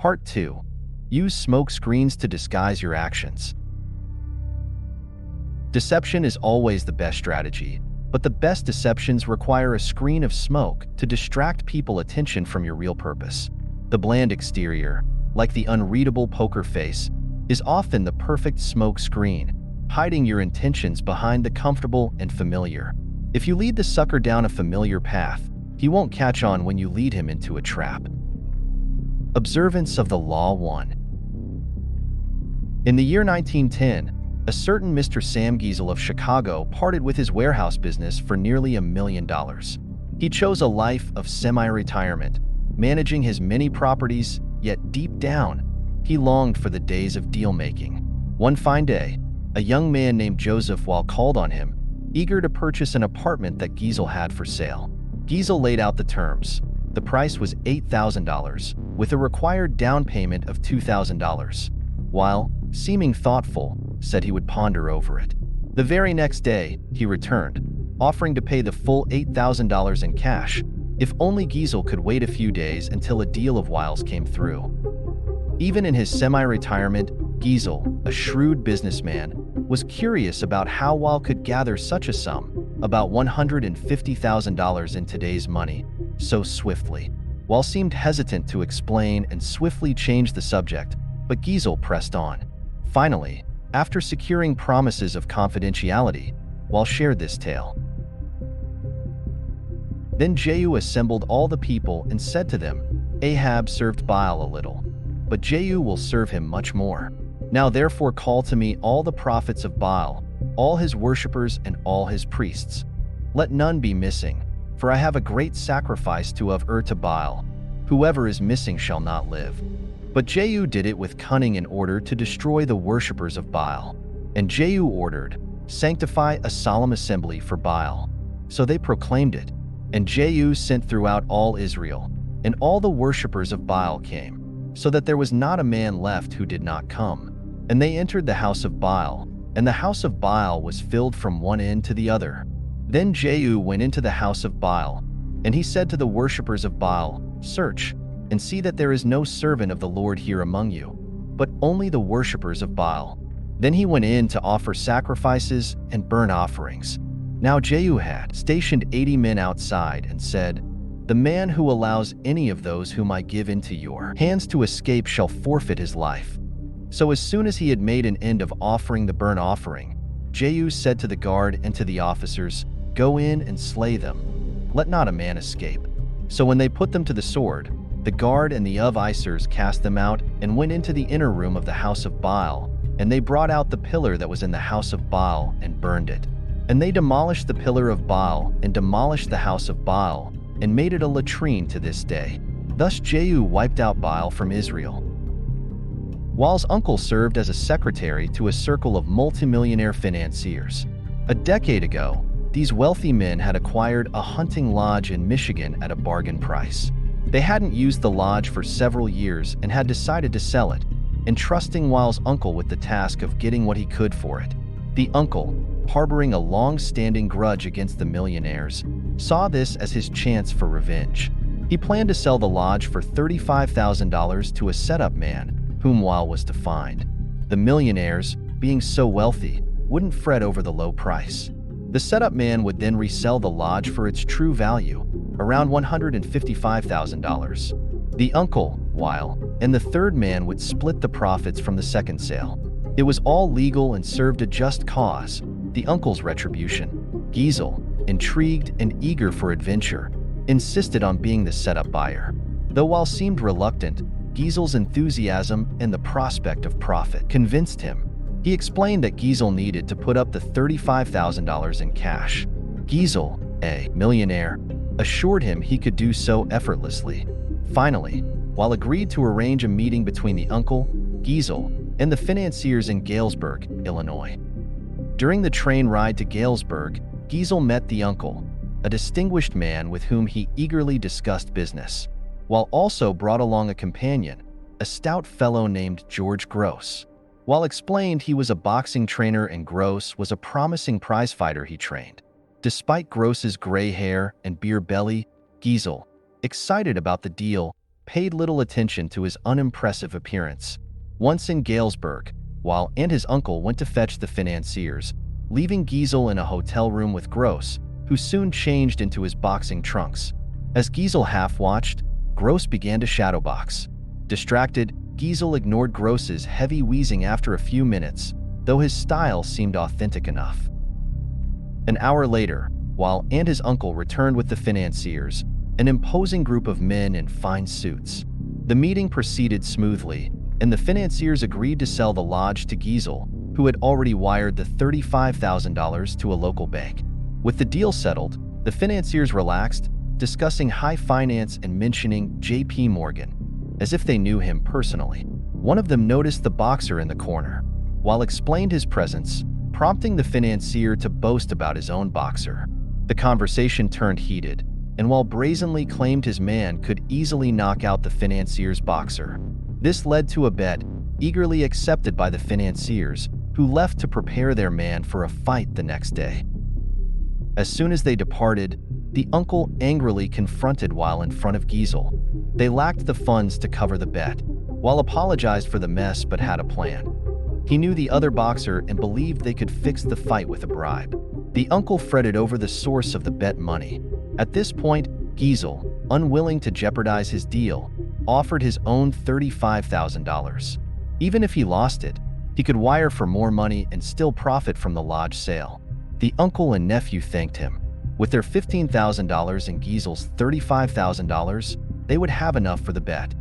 Part 2. Use smoke screens to disguise your actions. Deception is always the best strategy, but the best deceptions require a screen of smoke to distract people's attention from your real purpose. The bland exterior, like the unreadable poker face, is often the perfect smoke screen, hiding your intentions behind the comfortable and familiar. If you lead the sucker down a familiar path, he won't catch on when you lead him into a trap. Observance of the Law 1. In the year 1910, a certain Mr. Sam Giesel of Chicago parted with his warehouse business for nearly $1 million. He chose a life of semi-retirement, managing his many properties, yet deep down, he longed for the days of deal-making. One fine day, a young man named Joseph Wall called on him, eager to purchase an apartment that Giesel had for sale. Giesel laid out the terms. The price was $8,000, with a required down payment of $2,000. While, seeming thoughtful, said he would ponder over it. The very next day, he returned, offering to pay the full $8,000 in cash, if only Giesel could wait a few days until a deal of Wiles came through. Even in his semi-retirement, Giesel, a shrewd businessman, was curious about how Weil could gather such a sum, about $150,000 in today's money, so swiftly. Weil seemed hesitant to explain and swiftly changed the subject, but Giesel pressed on. Finally, after securing promises of confidentiality, Weil shared this tale. Then Jehu assembled all the people and said to them, Ahab served Baal a little, but Jehu will serve him much more. Now therefore call to me all the prophets of Baal, all his worshippers and all his priests. Let none be missing, for I have a great sacrifice to offer to Baal. Whoever is missing shall not live. But Jehu did it with cunning in order to destroy the worshippers of Baal. And Jehu ordered, Sanctify a solemn assembly for Baal. So they proclaimed it. And Jehu sent throughout all Israel, and all the worshippers of Baal came, so that there was not a man left who did not come. And they entered the house of Baal, and the house of Baal was filled from one end to the other. Then Jehu went into the house of Baal, and he said to the worshippers of Baal, Search, and see that there is no servant of the Lord here among you, but only the worshippers of Baal. Then he went in to offer sacrifices and burnt offerings. Now Jehu had stationed 80 men outside and said, The man who allows any of those whom I give into your hands to escape shall forfeit his life. So as soon as he had made an end of offering the burnt offering, Jehu said to the guard and to the officers, Go in and slay them. Let not a man escape. So when they put them to the sword, the guard and the officers cast them out and went into the inner room of the house of Baal, and they brought out the pillar that was in the house of Baal and burned it. And they demolished the pillar of Baal and demolished the house of Baal and made it a latrine to this day. Thus Jehu wiped out Baal from Israel. Weil's uncle served as a secretary to a circle of multimillionaire financiers. A decade ago, these wealthy men had acquired a hunting lodge in Michigan at a bargain price. They hadn't used the lodge for several years and had decided to sell it, entrusting Weil's uncle with the task of getting what he could for it. The uncle, harboring a long-standing grudge against the millionaires, saw this as his chance for revenge. He planned to sell the lodge for $35,000 to a setup man, whom Weil was to find. The millionaires, being so wealthy, wouldn't fret over the low price. The setup man would then resell the lodge for its true value, around $155,000. The uncle, Weil, and the third man would split the profits from the second sale. It was all legal and served a just cause, the uncle's retribution. Giesel, intrigued and eager for adventure, insisted on being the setup buyer. Though Weil seemed reluctant, Giesel's enthusiasm and the prospect of profit convinced him. He explained that Giesel needed to put up the $35,000 in cash. Giesel, a millionaire, assured him he could do so effortlessly. Finally, Weil agreed to arrange a meeting between the uncle, Giesel, and the financiers in Galesburg, Illinois. During the train ride to Galesburg, Giesel met the uncle, a distinguished man with whom he eagerly discussed business, while also brought along a companion, a stout fellow named George Gross. Weil explained he was a boxing trainer and Gross was a promising prizefighter he trained. Despite Gross's gray hair and beer belly, Giesel, excited about the deal, paid little attention to his unimpressive appearance. Once in Galesburg, while and his uncle went to fetch the financiers, leaving Giesel in a hotel room with Gross, who soon changed into his boxing trunks. As Giesel half-watched, Gross began to shadowbox. Distracted, Giesel ignored Gross's heavy wheezing after a few minutes, though his style seemed authentic enough. An hour later, while and his uncle returned with the financiers, an imposing group of men in fine suits. The meeting proceeded smoothly, and the financiers agreed to sell the lodge to Giesel, who had already wired the $35,000 to a local bank. With the deal settled, the financiers relaxed, discussing high finance and mentioning J.P. Morgan, as if they knew him personally. One of them noticed the boxer in the corner, while explained his presence, prompting the financier to boast about his own boxer. The conversation turned heated, and while brazenly claimed his man could easily knock out the financier's boxer. This led to a bet, eagerly accepted by the financiers, who left to prepare their man for a fight the next day. As soon as they departed, the uncle angrily confronted while in front of Giesel. They lacked the funds to cover the bet, while apologized for the mess but had a plan. He knew the other boxer and believed they could fix the fight with a bribe. The uncle fretted over the source of the bet money. At this point, Giesel, unwilling to jeopardize his deal, offered his own $35,000. Even if he lost it, he could wire for more money and still profit from the lodge sale. The uncle and nephew thanked him. With their $15,000 and Giesel's $35,000, they would have enough for the bet.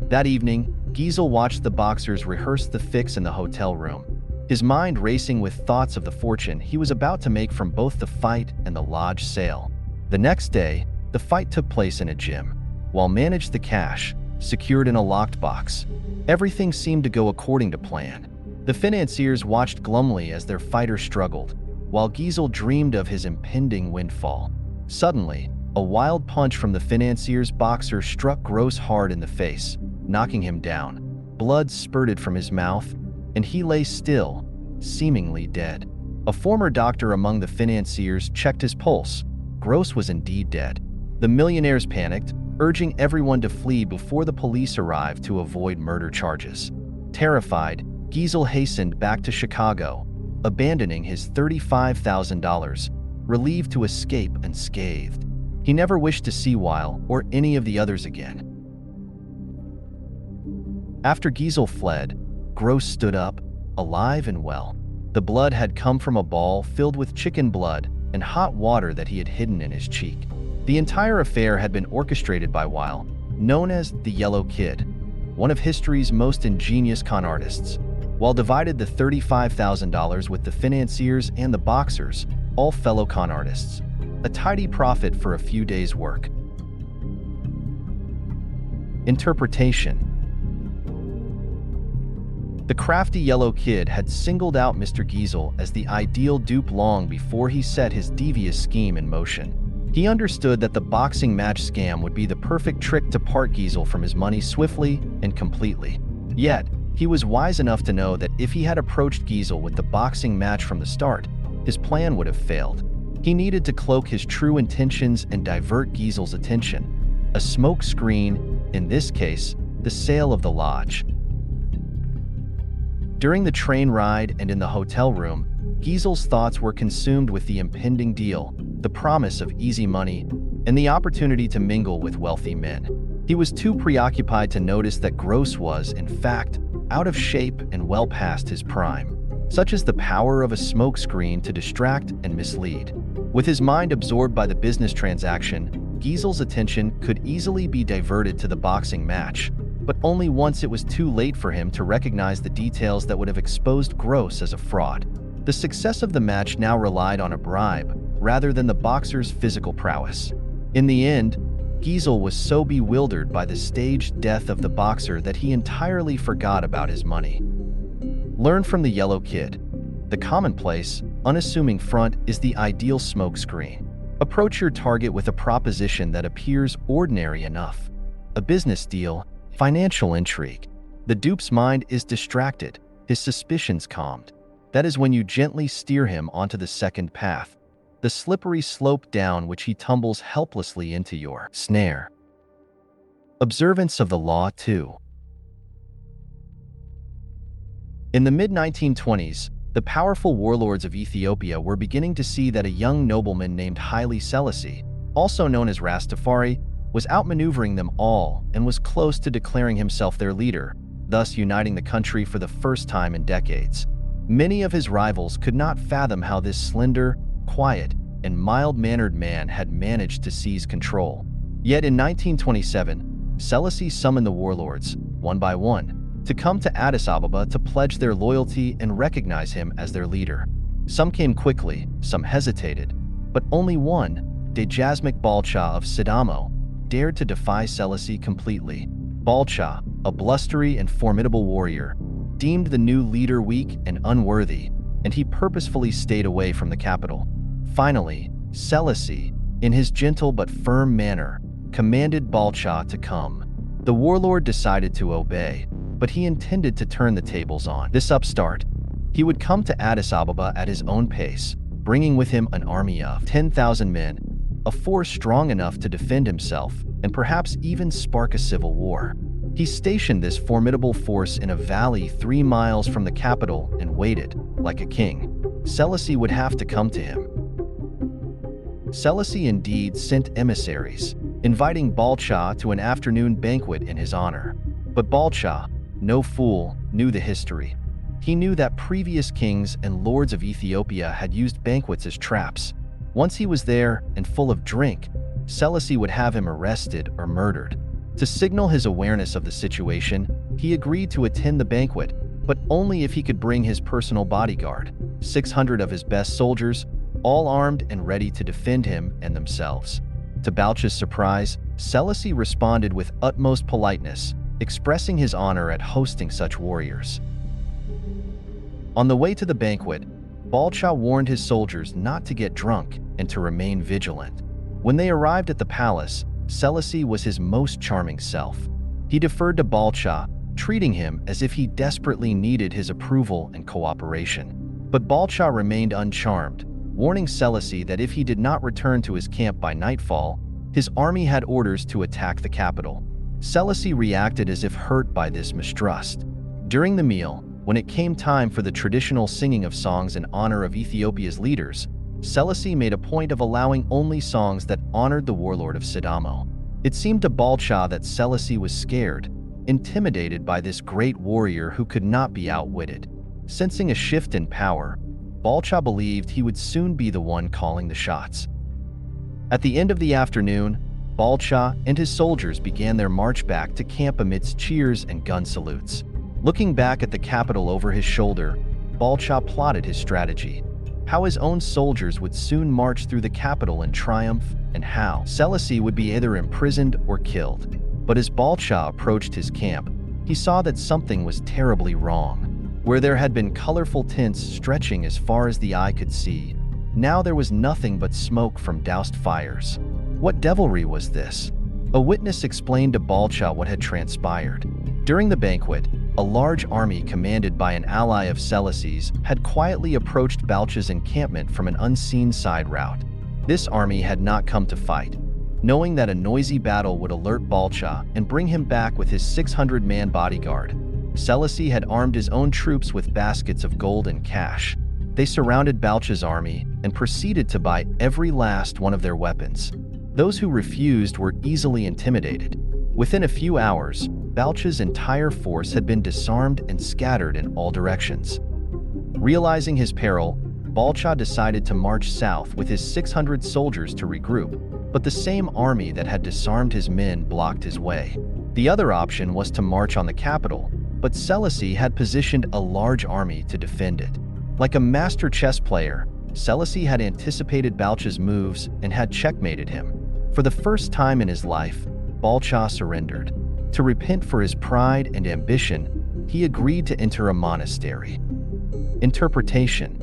That evening, Giesel watched the boxers rehearse the fix in the hotel room, his mind racing with thoughts of the fortune he was about to make from both the fight and the lodge sale. The next day, the fight took place in a gym. While managed the cash, secured in a locked box, everything seemed to go according to plan. The financiers watched glumly as their fighter struggled, while Giesel dreamed of his impending windfall. Suddenly, a wild punch from the financier's boxer struck Gross hard in the face, knocking him down. Blood spurted from his mouth, and he lay still, seemingly dead. A former doctor among the financiers checked his pulse. Gross was indeed dead. The millionaires panicked, urging everyone to flee before the police arrived to avoid murder charges. Terrified, Giesel hastened back to Chicago, abandoning his $35,000, relieved to escape unscathed. He never wished to see Weil or any of the others again. After Giesel fled, Gross stood up, alive and well. The blood had come from a ball filled with chicken blood and hot water that he had hidden in his cheek. The entire affair had been orchestrated by Weil, known as the Yellow Kid, one of history's most ingenious con artists. Weil divided the $35,000 with the financiers and the boxers, all fellow con artists. A tidy profit for a few days' work. Interpretation. The crafty Yellow Kid had singled out Mr. Giesel as the ideal dupe long before he set his devious scheme in motion. He understood that the boxing match scam would be the perfect trick to part Giesel from his money swiftly and completely. Yet, he was wise enough to know that if he had approached Giesel with the boxing match from the start, his plan would have failed. He needed to cloak his true intentions and divert Giesel's attention. A smoke screen, in this case, the sale of the lodge. During the train ride and in the hotel room, Giesel's thoughts were consumed with the impending deal, the promise of easy money, and the opportunity to mingle with wealthy men. He was too preoccupied to notice that Gross was, in fact, out of shape and well past his prime. Such is the power of a smokescreen to distract and mislead. With his mind absorbed by the business transaction, Giesel's attention could easily be diverted to the boxing match, but only once it was too late for him to recognize the details that would have exposed Gross as a fraud. The success of the match now relied on a bribe, rather than the boxer's physical prowess. In the end, Giesel was so bewildered by the staged death of the boxer that he entirely forgot about his money. Learn from the Yellow Kid. The commonplace, unassuming front is the ideal smokescreen. Approach your target with a proposition that appears ordinary enough. A business deal, financial intrigue. The dupe's mind is distracted, his suspicions calmed. That is when you gently steer him onto the second path, the slippery slope down which he tumbles helplessly into your snare. Observance of the law too. In the mid-1920s, the powerful warlords of Ethiopia were beginning to see that a young nobleman named Haile Selassie, also known as Rastafari, was outmaneuvering them all and was close to declaring himself their leader, thus uniting the country for the first time in decades. Many of his rivals could not fathom how this slender, quiet, and mild-mannered man had managed to seize control. Yet in 1927, Selassie summoned the warlords, one by one, to come to Addis Ababa to pledge their loyalty and recognize him as their leader. Some came quickly, some hesitated, but only one, Dejazmach Balcha of Sidamo, dared to defy Selassie completely. Balcha, a blustery and formidable warrior, deemed the new leader weak and unworthy, and he purposefully stayed away from the capital. Finally, Selassie, in his gentle but firm manner, commanded Balcha to come. The warlord decided to obey, but he intended to turn the tables on this upstart. He would come to Addis Ababa at his own pace, bringing with him an army of 10,000 men, a force strong enough to defend himself and perhaps even spark a civil war. He stationed this formidable force in a valley 3 miles from the capital and waited, like a king. Selassie would have to come to him. Selassie indeed sent emissaries, inviting Balcha to an afternoon banquet in his honor. But Balcha, no fool, knew the history. He knew that previous kings and lords of Ethiopia had used banquets as traps. Once he was there and full of drink, Selassie would have him arrested or murdered. To signal his awareness of the situation, he agreed to attend the banquet, but only if he could bring his personal bodyguard, 600 of his best soldiers, all armed and ready to defend him and themselves. To Balcha's surprise, Selassie responded with utmost politeness, expressing his honor at hosting such warriors. On the way to the banquet, Balcha warned his soldiers not to get drunk and to remain vigilant. When they arrived at the palace, Selassie was his most charming self. He deferred to Balcha, treating him as if he desperately needed his approval and cooperation. But Balcha remained uncharmed, warning Selassie that if he did not return to his camp by nightfall, his army had orders to attack the capital. Selassie reacted as if hurt by this mistrust. During the meal, when it came time for the traditional singing of songs in honor of Ethiopia's leaders, Selassie made a point of allowing only songs that honored the warlord of Sidamo. It seemed to Balcha that Selassie was scared, intimidated by this great warrior who could not be outwitted. Sensing a shift in power, Balcha believed he would soon be the one calling the shots. At the end of the afternoon, Balcha and his soldiers began their march back to camp amidst cheers and gun salutes. Looking back at the capital over his shoulder, Balcha plotted his strategy. How his own soldiers would soon march through the capital in triumph, and how Selassie would be either imprisoned or killed. But as Balcha approached his camp, he saw that something was terribly wrong. Where there had been colorful tents stretching as far as the eye could see, now there was nothing but smoke from doused fires. What devilry was this? A witness explained to Balcha what had transpired. During the banquet, a large army commanded by an ally of Selassie's had quietly approached Balcha's encampment from an unseen side route. This army had not come to fight. Knowing that a noisy battle would alert Balcha and bring him back with his 600-man bodyguard, Selassie had armed his own troops with baskets of gold and cash. They surrounded Balcha's army and proceeded to buy every last one of their weapons. Those who refused were easily intimidated. Within a few hours, Balcha's entire force had been disarmed and scattered in all directions. Realizing his peril, Balcha decided to march south with his 600 soldiers to regroup, but the same army that had disarmed his men blocked his way. The other option was to march on the capital, but Selassie had positioned a large army to defend it. Like a master chess player, Selassie had anticipated Balcha's moves and had checkmated him. For the first time in his life, Balcha surrendered. To repent for his pride and ambition, he agreed to enter a monastery. Interpretation.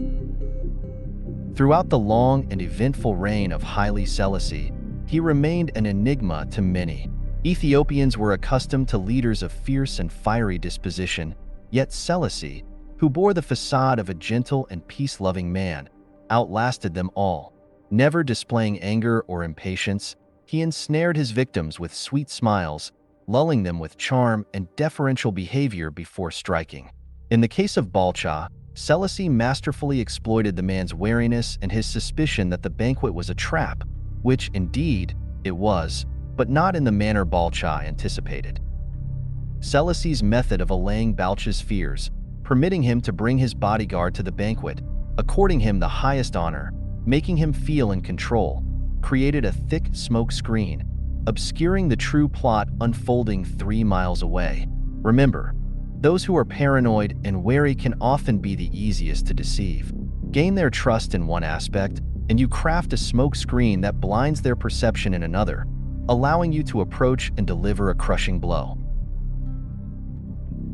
Throughout the long and eventful reign of Haile Selassie, he remained an enigma to many. Ethiopians were accustomed to leaders of fierce and fiery disposition, yet Selassie, who bore the facade of a gentle and peace-loving man, outlasted them all. Never displaying anger or impatience, he ensnared his victims with sweet smiles, lulling them with charm and deferential behavior before striking. In the case of Balcha, Selassie masterfully exploited the man's wariness and his suspicion that the banquet was a trap, which, indeed, it was, but not in the manner Balcha anticipated. Selassie's method of allaying Balcha's fears, permitting him to bring his bodyguard to the banquet, according him the highest honor, making him feel in control, created a thick smoke screen, obscuring the true plot unfolding 3 miles away. Remember, those who are paranoid and wary can often be the easiest to deceive. Gain their trust in one aspect, and you craft a smoke screen that blinds their perception in another, allowing you to approach and deliver a crushing blow.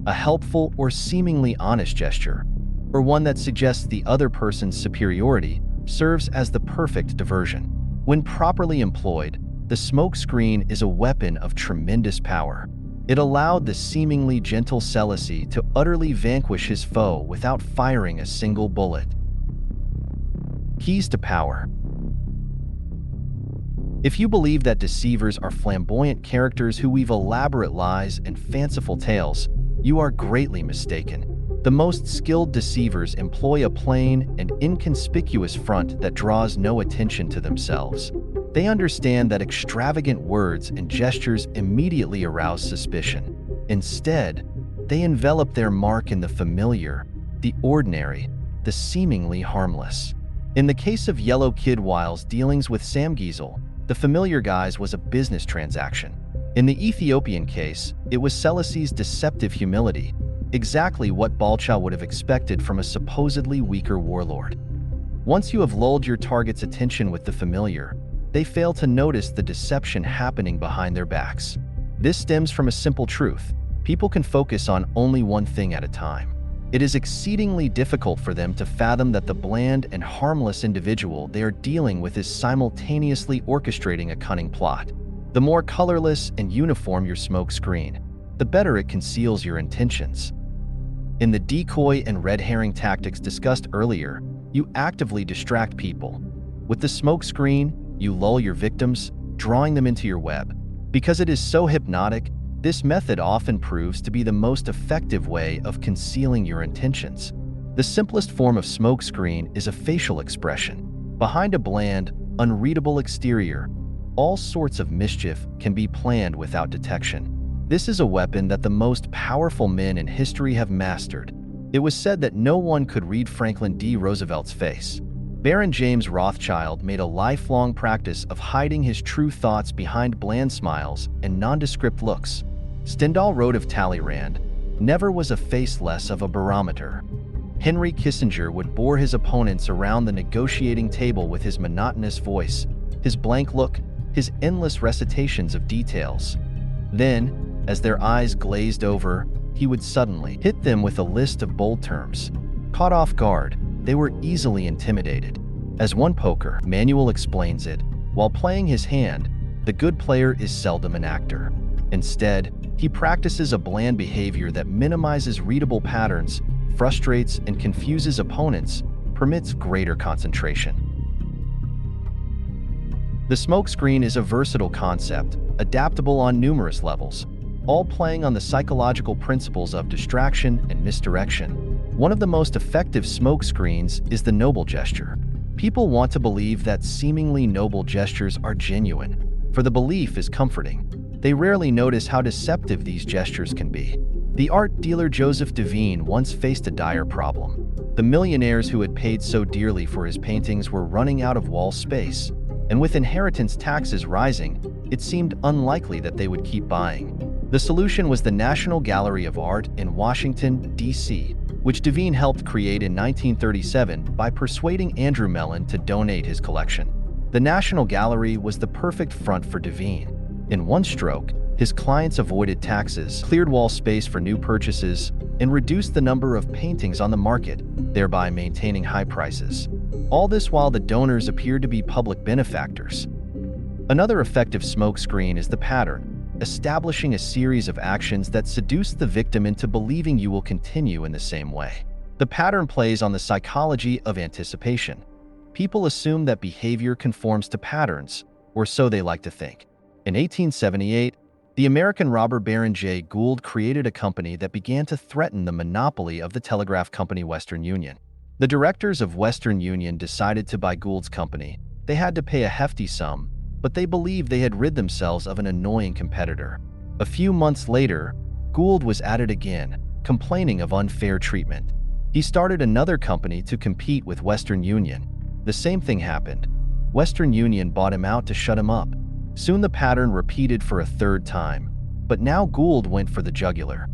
A helpful or seemingly honest gesture, or one that suggests the other person's superiority, serves as the perfect diversion. When properly employed, the smoke screen is a weapon of tremendous power. It allowed the seemingly gentle Selassie to utterly vanquish his foe without firing a single bullet. Keys to power. If you believe that deceivers are flamboyant characters who weave elaborate lies and fanciful tales, you are greatly mistaken. The most skilled deceivers employ a plain and inconspicuous front that draws no attention to themselves. They understand that extravagant words and gestures immediately arouse suspicion. Instead, they envelop their mark in the familiar, the ordinary, the seemingly harmless. In the case of Yellow Kid Wile's dealings with Sam Giesel, the familiar guise was a business transaction. In the Ethiopian case, it was Selassie's deceptive humility, exactly what Balcha would have expected from a supposedly weaker warlord. Once you have lulled your target's attention with the familiar, they fail to notice the deception happening behind their backs. This stems from a simple truth: people can focus on only one thing at a time. It is exceedingly difficult for them to fathom that the bland and harmless individual they are dealing with is simultaneously orchestrating a cunning plot. The more colorless and uniform your smoke screen, the better it conceals your intentions. In the decoy and red herring tactics discussed earlier, you actively distract people. With the smoke screen, you lull your victims, drawing them into your web. Because it is so hypnotic, this method often proves to be the most effective way of concealing your intentions. The simplest form of smoke screen is a facial expression. Behind a bland, unreadable exterior, all sorts of mischief can be planned without detection. This is a weapon that the most powerful men in history have mastered. It was said that no one could read Franklin D. Roosevelt's face. Baron James Rothschild made a lifelong practice of hiding his true thoughts behind bland smiles and nondescript looks. Stendhal wrote of Talleyrand, "Never was a face less of a barometer." Henry Kissinger would bore his opponents around the negotiating table with his monotonous voice, his blank look, his endless recitations of details. Then, as their eyes glazed over, he would suddenly hit them with a list of bold terms. Caught off guard, they were easily intimidated. As one poker manual explains it, while playing his hand, the good player is seldom an actor. Instead, he practices a bland behavior that minimizes readable patterns, frustrates and confuses opponents, permits greater concentration. The smokescreen is a versatile concept, adaptable on numerous levels, all playing on the psychological principles of distraction and misdirection. One of the most effective smokescreens is the noble gesture. People want to believe that seemingly noble gestures are genuine, for the belief is comforting. They rarely notice how deceptive these gestures can be. The art dealer Joseph Devine once faced a dire problem. The millionaires who had paid so dearly for his paintings were running out of wall space, and with inheritance taxes rising, it seemed unlikely that they would keep buying. The solution was the National Gallery of Art in Washington, D.C., which Devine helped create in 1937 by persuading Andrew Mellon to donate his collection. The National Gallery was the perfect front for Devine. In one stroke, his clients avoided taxes, cleared wall space for new purchases, and reduced the number of paintings on the market, thereby maintaining high prices. All this while the donors appeared to be public benefactors. Another effective smokescreen is the pattern, establishing a series of actions that seduce the victim into believing you will continue in the same way. The pattern plays on the psychology of anticipation. People assume that behavior conforms to patterns, or so they like to think. In 1878, The American robber Baron Jay Gould created a company that began to threaten the monopoly of the telegraph company Western Union. The directors of Western Union decided to buy Gould's company. They had to pay a hefty sum, but they believed they had rid themselves of an annoying competitor. A few months later, Gould was at it again, complaining of unfair treatment. He started another company to compete with Western Union. The same thing happened. Western Union bought him out to shut him up. Soon the pattern repeated for a third time, but now Gould went for the jugular.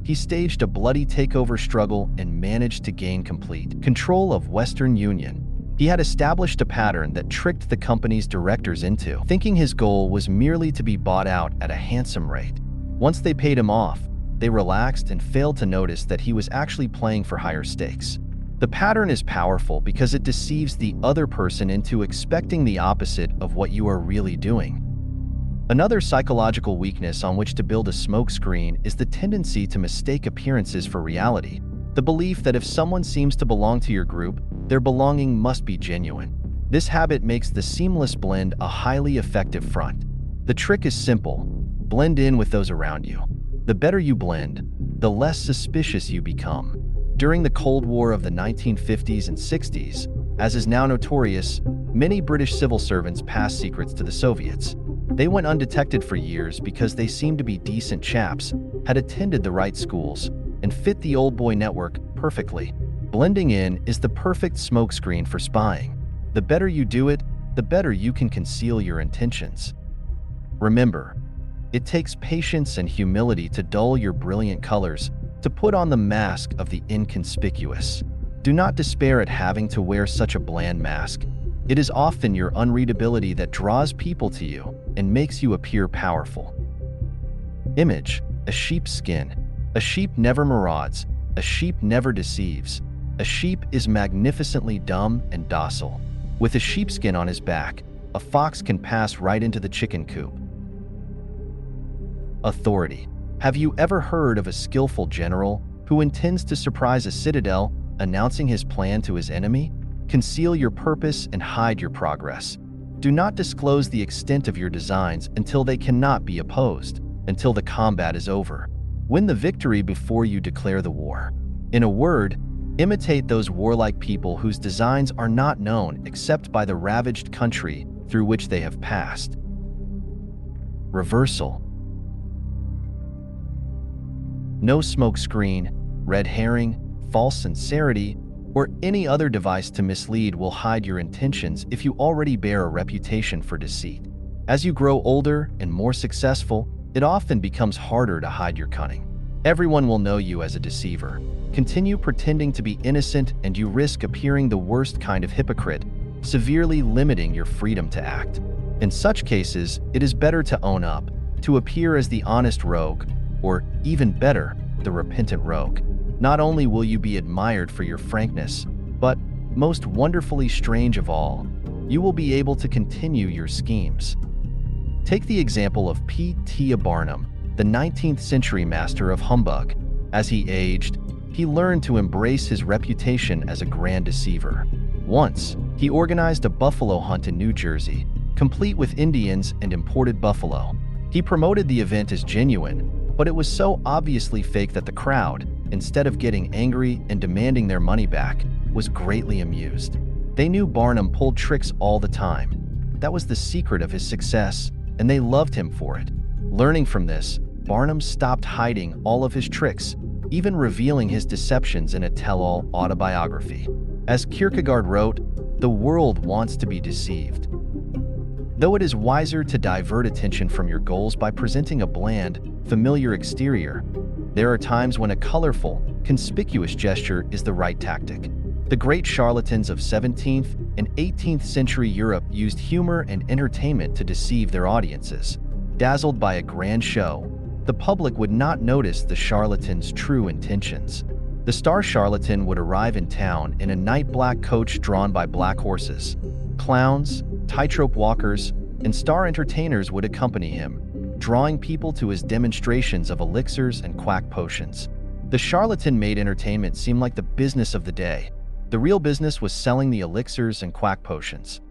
He staged a bloody takeover struggle and managed to gain complete control of Western Union. He had established a pattern that tricked the company's directors into thinking his goal was merely to be bought out at a handsome rate. Once they paid him off, they relaxed and failed to notice that he was actually playing for higher stakes. The pattern is powerful because it deceives the other person into expecting the opposite of what you are really doing. Another psychological weakness on which to build a smokescreen is the tendency to mistake appearances for reality. The belief that if someone seems to belong to your group, their belonging must be genuine. This habit makes the seamless blend a highly effective front. The trick is simple: blend in with those around you. The better you blend, the less suspicious you become. During the Cold War of the 1950s and 60s, as is now notorious, many British civil servants passed secrets to the Soviets. They went undetected for years because they seemed to be decent chaps, had attended the right schools, and fit the old boy network perfectly. Blending in is the perfect smokescreen for spying. The better you do it, the better you can conceal your intentions. Remember, it takes patience and humility to dull your brilliant colors, to put on the mask of the inconspicuous. Do not despair at having to wear such a bland mask. It is often your unreadability that draws people to you and makes you appear powerful. Image: a sheep's skin. A sheep never marauds. A sheep never deceives. A sheep is magnificently dumb and docile. With a sheepskin on his back, a fox can pass right into the chicken coop. Authority. Have you ever heard of a skillful general who intends to surprise a citadel, announcing his plan to his enemy? Conceal your purpose and hide your progress. Do not disclose the extent of your designs until they cannot be opposed, until the combat is over. Win the victory before you declare the war. In a word, imitate those warlike people whose designs are not known except by the ravaged country through which they have passed. Reversal. No smokescreen, red herring, false sincerity, or any other device to mislead will hide your intentions if you already bear a reputation for deceit. As you grow older and more successful, it often becomes harder to hide your cunning. Everyone will know you as a deceiver. Continue pretending to be innocent and you risk appearing the worst kind of hypocrite, severely limiting your freedom to act. In such cases, it is better to own up, to appear as the honest rogue, or even better, the repentant rogue. Not only will you be admired for your frankness, but, most wonderfully strange of all, you will be able to continue your schemes. Take the example of P.T. Barnum, the 19th century master of humbug. As he aged, he learned to embrace his reputation as a grand deceiver. Once, he organized a buffalo hunt in New Jersey, complete with Indians and imported buffalo. He promoted the event as genuine, but it was so obviously fake that the crowd, instead of getting angry and demanding their money back, was greatly amused. They knew Barnum pulled tricks all the time. That was the secret of his success, and they loved him for it. Learning from this, Barnum stopped hiding all of his tricks, even revealing his deceptions in a tell-all autobiography. As Kierkegaard wrote, "The world wants to be deceived." Though it is wiser to divert attention from your goals by presenting a bland, familiar exterior, there are times when a colorful, conspicuous gesture is the right tactic. The great charlatans of 17th and 18th century Europe used humor and entertainment to deceive their audiences. Dazzled by a grand show, the public would not notice the charlatan's true intentions. The star charlatan would arrive in town in a night black coach drawn by black horses. Clowns, tightrope walkers, and star entertainers would accompany him, drawing people to his demonstrations of elixirs and quack potions. The charlatan made entertainment seem like the business of the day. The real business was selling the elixirs and quack potions.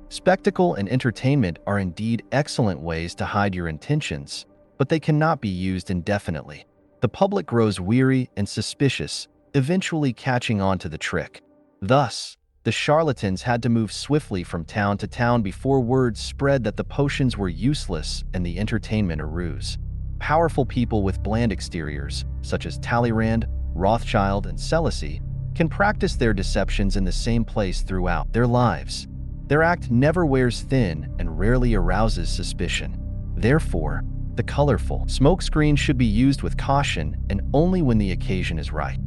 Spectacle and entertainment are indeed excellent ways to hide your intentions, but they cannot be used indefinitely. The public grows weary and suspicious, eventually catching on to the trick. Thus, the charlatans had to move swiftly from town to town before word spread that the potions were useless and the entertainment a ruse. Powerful people with bland exteriors, such as Talleyrand, Rothschild, and Selassie, can practice their deceptions in the same place throughout their lives. Their act never wears thin and rarely arouses suspicion. Therefore, the colorful smokescreen should be used with caution and only when the occasion is right.